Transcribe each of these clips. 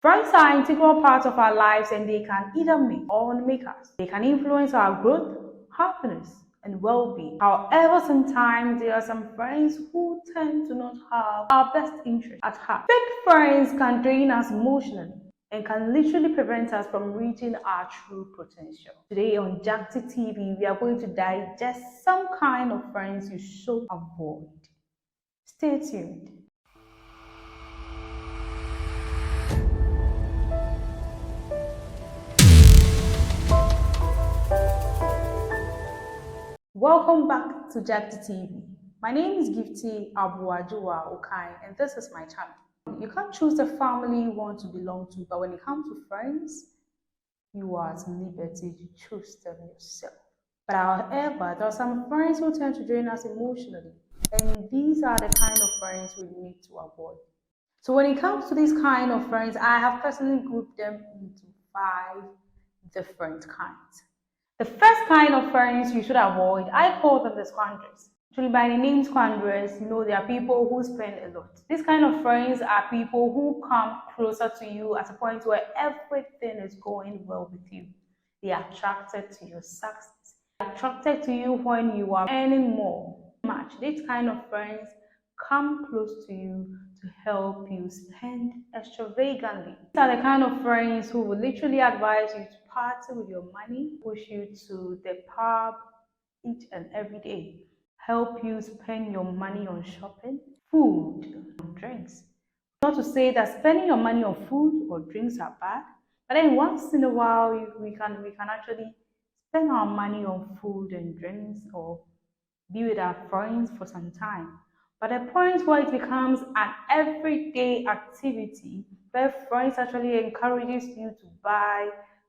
Friends are an integral part of our lives and they can either make or unmake us. They can influence our growth, happiness, and well-being. However, sometimes there are some friends who tend to not have our best interest at heart. Fake friends can drain us emotionally and can literally prevent us from reaching our true potential. Today on Jakti TV, we are going to digest some kind of friends you should avoid. Stay tuned. Welcome back to Jakti TV. My name is Gifty Abuajua Okai, and this is my channel. You can't choose the family you want to belong to, but when it comes to friends, you are at liberty to choose them yourself. But however, there are some friends who tend to drain us emotionally, and these are the kind of friends we need to avoid. So when it comes to these kind of friends, I have personally grouped them into 5 different kinds. The first kind of friends you should avoid, I call them the squanders. Actually, by the name squanders, they are people who spend a lot. These kind of friends are people who come closer to you at a point where everything is going well with you. They are attracted to your success. They are attracted to you when you are earning more. These kind of friends come close to you to help you spend extravagantly. These are the kind of friends who will literally advise you to party with your money, push you to the pub each and every day, help you spend your money on shopping, food, and drinks. Not to say that spending your money on food or drinks are bad, but then once in a while we can actually spend our money on food and drinks or be with our friends for some time. But the point where it becomes an everyday activity, where friends actually encourages you to buy,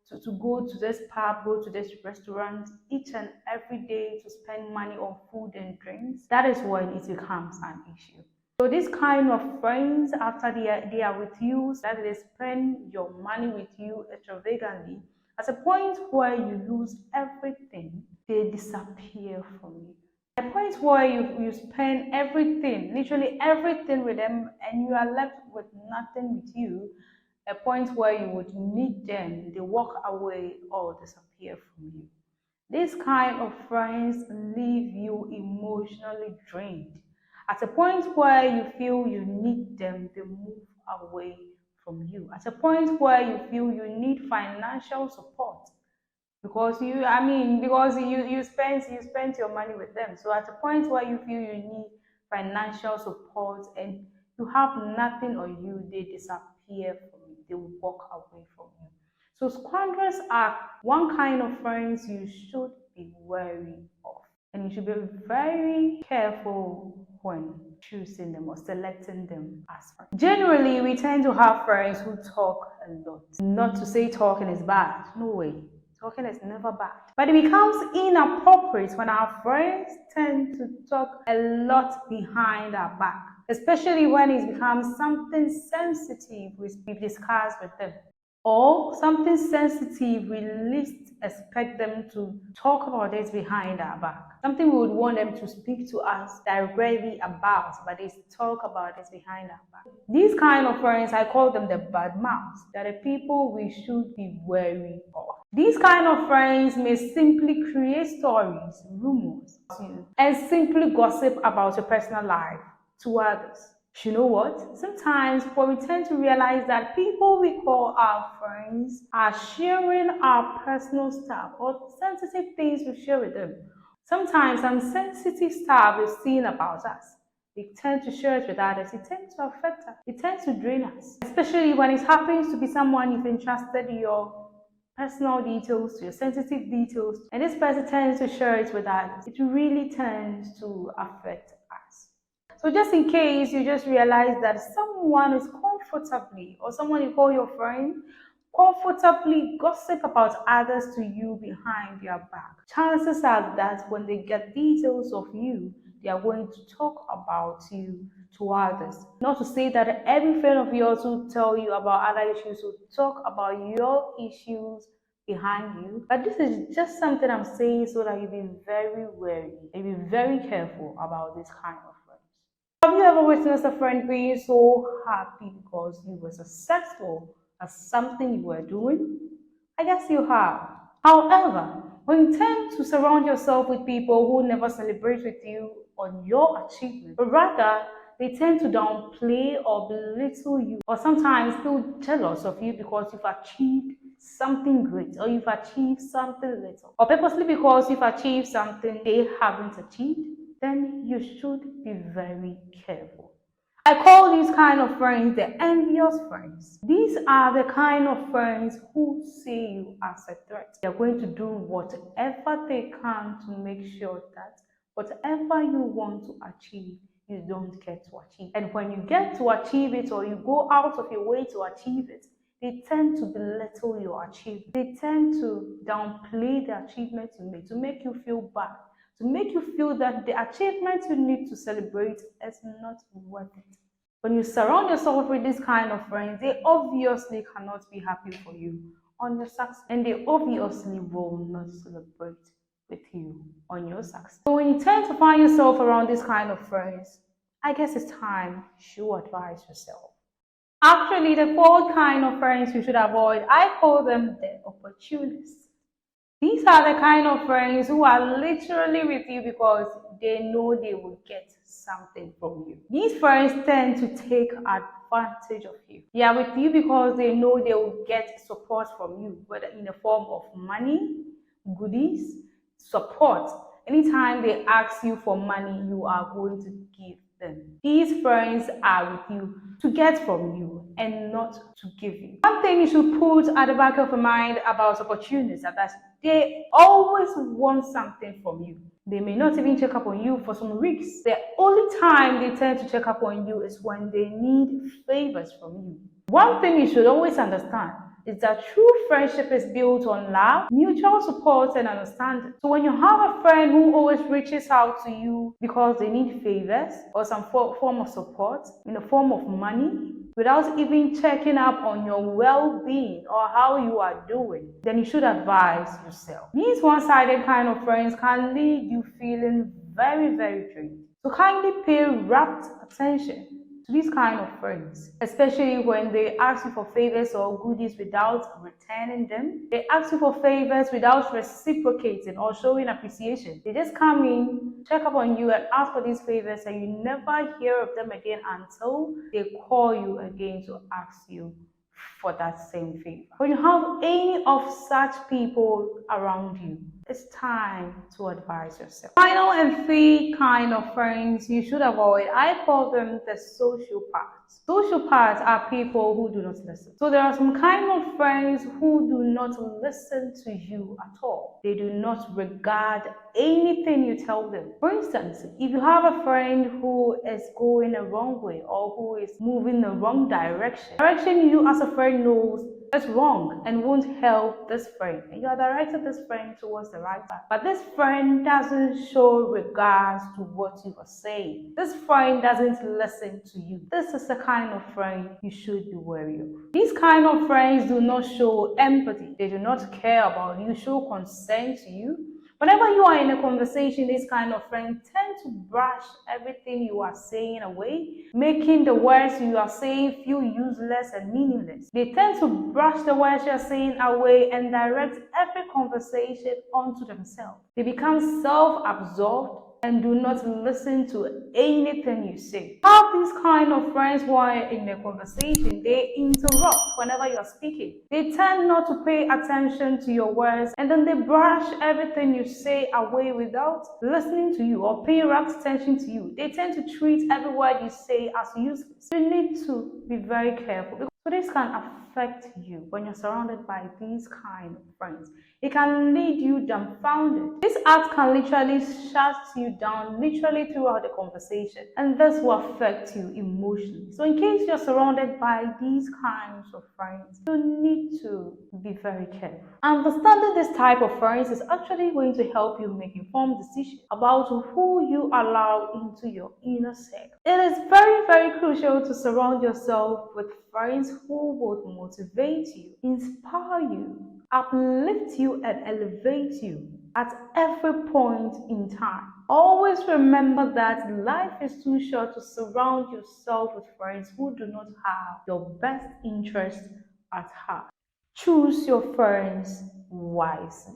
to go to this pub, go to this restaurant each and every day to spend money on food and drinks, that is when it becomes an issue. So this kind of friends, after they are with you, that they spend your money with you extravagantly, at a point where you lose everything, they disappear from you. The point where you spend everything, literally everything with them, and you are left with nothing with you, a point where you would need them, they walk away or disappear from you. This kind of friends leave you emotionally drained. At a point where you feel you need them, they move away from you. At a point where you feel you need financial support, because you spent your money with them. So at a point where you feel you need financial support and you have nothing on you, they disappear from you. They will walk away from you. So squanders are one kind of friends you should be wary of, and you should be very careful when choosing them or selecting them as friends. Generally, we tend to have friends who talk a lot. Not to say talking is bad, no way. Talking is never bad. But it becomes inappropriate when our friends tend to talk a lot behind our back, especially when it becomes something sensitive we've discussed with them, or something sensitive we least expect them to talk about it behind our back. Something we would want them to speak to us directly about, but they talk about it behind our back. These kind of friends, I call them the bad mouths. They're the people we should be wary of. These kind of friends may simply create stories, rumors, and simply gossip about your personal life to others. You know what? Sometimes when we tend to realize that people we call our friends are sharing our personal stuff or sensitive things we share with them. Sometimes some sensitive stuff we've seen about us, we tend to share it with others. It tends to affect us. It tends to drain us. Especially when it happens to be someone you've entrusted your personal details, your sensitive details, and this person tends to share it with others. It really tends to affect us. So just in case you just realize that someone is comfortably, or someone you call your friend, comfortably gossip about others to you behind your back, chances are that when they get details of you, they are going to talk about you to others. Not to say that every friend of yours will tell you about other issues, will talk about your issues behind you, but this is just something I'm saying so that you be very wary and be very careful about this kind of friends. Have you ever witnessed a friend being so happy because you were successful as something you were doing? I guess you have. However, when you tend to surround yourself with people who never celebrate with you on your achievement, but rather they tend to downplay or belittle you, or sometimes feel jealous of you because you've achieved something great or you've achieved something little, or purposely because you've achieved something they haven't achieved, then you should be very careful. I call these kind of friends the envious friends. These are the kind of friends who see you as a threat. They're going to do whatever they can to make sure that whatever you want to achieve, you don't get to achieve. And when you get to achieve it or you go out of your way to achieve it, they tend to belittle your achievement. They tend to downplay the achievements you made to make you feel bad, to make you feel that the achievement you need to celebrate is not worth it. When you surround yourself with this kind of friends, they obviously cannot be happy for you on your success, and they obviously will not celebrate with you on your success. So when you tend to find yourself around this kind of friends, I guess it's time you advise yourself. Actually, the fourth kind of friends you should avoid, I call them the opportunists. These are the kind of friends who are literally with you because they know they will get something from you. These friends tend to take advantage of you. They are with you because they know they will get support from you, whether in the form of money, goodies, support. Anytime they ask you for money, you are going to give them. These friends are with you to get from you and not to give you. One thing you should put at the back of your mind about opportunists is that they always want something from you. They may not even check up on you for some weeks. The only time they tend to check up on you is when they need favors from you. One thing you should always understand is that true friendship is built on love, mutual support, and understanding. So when you have a friend who always reaches out to you because they need favors or some form of support in the form of money, without even checking up on your well-being or how you are doing, then you should advise yourself. These one-sided kind of friends can leave you feeling very, very drained. So kindly pay rapt attention to these kind of friends, especially when they ask you for favors or goodies without returning them. They ask you for favors without reciprocating or showing appreciation. They just come in, check up on you, and ask for these favors, and you never hear of them again until they call you again to ask you for that same favor. When you have any of such people around you, it's time to advise yourself. Final and fifth kind of friends you should avoid, I call them the sociopaths. Sociopaths are people who do not listen. So there are some kind of friends who do not listen to you at all. They do not regard anything you tell them. For instance, if you have a friend who is going the wrong way or who is moving the wrong direction you as a friend knows is wrong and won't help this friend, and you are directed this friend towards the right path, but this friend doesn't show regards to what you are saying. This friend doesn't listen to you. This is the kind of friend you should be wary of. These kind of friends do not show empathy. They do not care about you, show concern to you. Whenever you are in a conversation, this kind of friends tend to brush everything you are saying away, making the words you are saying feel useless and meaningless. They tend to brush the words you are saying away and direct every conversation onto themselves. They become self-absorbed and do not listen to anything you say. Have these kind of friends who are in a conversation, they interrupt whenever you're speaking. They tend not to pay attention to your words, and then they brush everything you say away without listening to you or paying rapt attention to you. They tend to treat every word you say as useless. You need to be very careful, because this can affect you when you're surrounded by these kind of friends. It can lead you dumbfounded. This act can literally shut you down literally throughout the conversation, and this will affect you emotionally. So in case you're surrounded by these kinds of friends, you need to be very careful. Understanding this type of friends is actually going to help you make informed decisions about who you allow into your inner circle. It is very, very crucial to surround yourself with friends who would motivate you, inspire you, uplift you, and elevate you at every point in time. Always remember that life is too short to surround yourself with friends who do not have your best interest at heart. Choose your friends wisely.